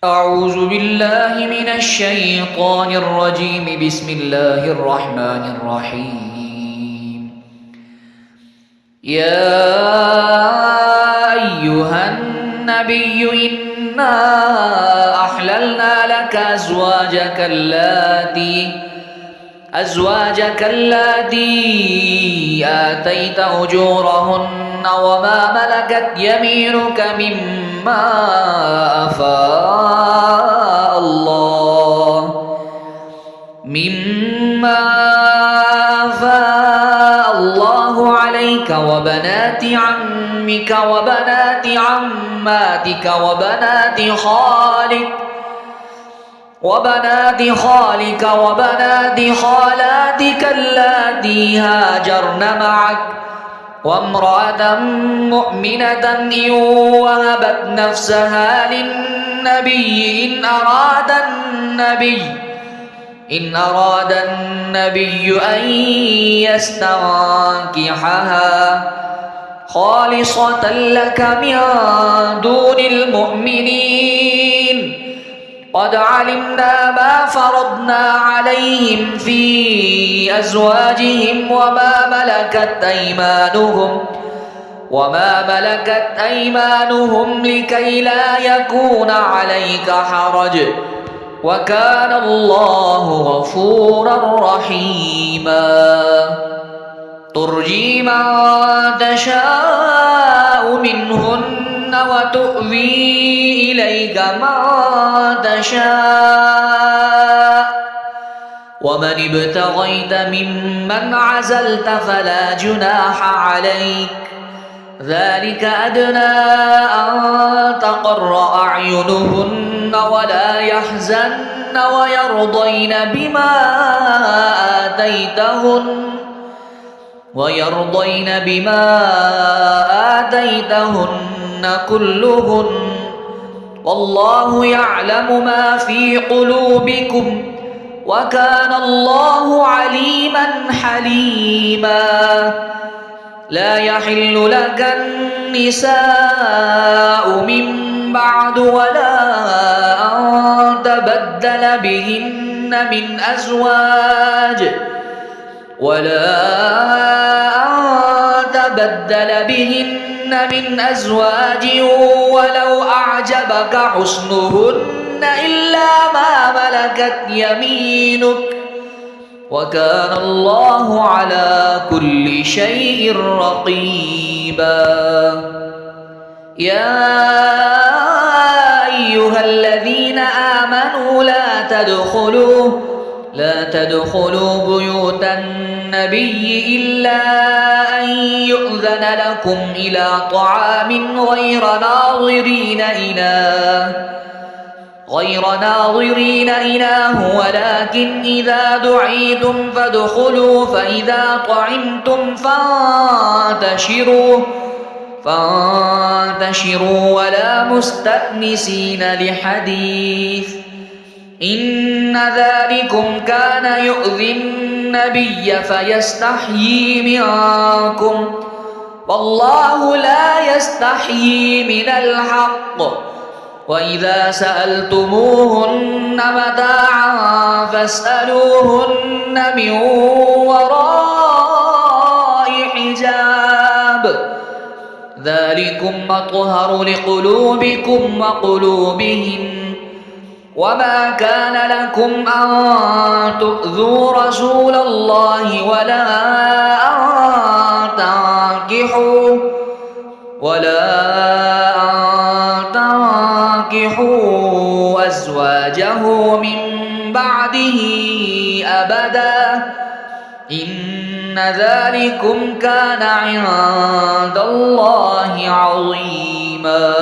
أعوذ بالله من الشيطان الرجيم. بسم الله الرحمن الرحيم. يا أيها النبي إنا أحللنا لك أزواجك اللاتي آتيت أجورهن وما ملكت يمينك مما أفاء الله عليك وبنات عمك وبنات عماتك وبنات خالك وبنات خالاتك اللاتي هاجرن معك وامرأة مؤمنة إن وهبت نفسها للنبي إن أراد النبي أن يستنكحها خالصة لك من دون المؤمنين. قد علمنا ما فرضنا عليهم في أزواجهم وما ملكت أيمانهم لكي لا يكون عليك حرج، وكان الله غفورا رحيما. ترجي من تشاء منهن وتؤوي إليك من تشاء، ومن ابتغيت ممن عزلت فلا جناح عليك، ذلك أدنى أن تقر أعينهن ولا يحزن ويرضين بما آتيتهن كلهن، والله يعلم ما في قلوبكم، وكان الله عليما حليما. لا يحل لك النساء من بعد ولا أن تبدل بهن من أزواج ولو أعجبك حسنهن إلا ما ملكت يمينك، وكان الله على كل شيء رقيبا. يا أيها الذين آمنوا لا تدخلوا بيوت النبي إلا أن يؤذن لكم إلى طعام غير ناظرين إناه، ولكن إذا دعيتم فادخلوا، فإذا طعمتم فانتشروا ولا مستأنسين لحديث، إن ذلكم كان يؤذي النبي فيستحيي منكم، والله لا يستحيي من الحق. وإذا سألتموهن متاعا فاسألوهن من وراء حجاب، ذلكم أطهر لقلوبكم وقلوبهن. وما كان لكم أن تؤذوا رسول الله ولا أن تنكحوا أزواجه من بعده أبدا، إن ذلكم كان عند الله عظيما.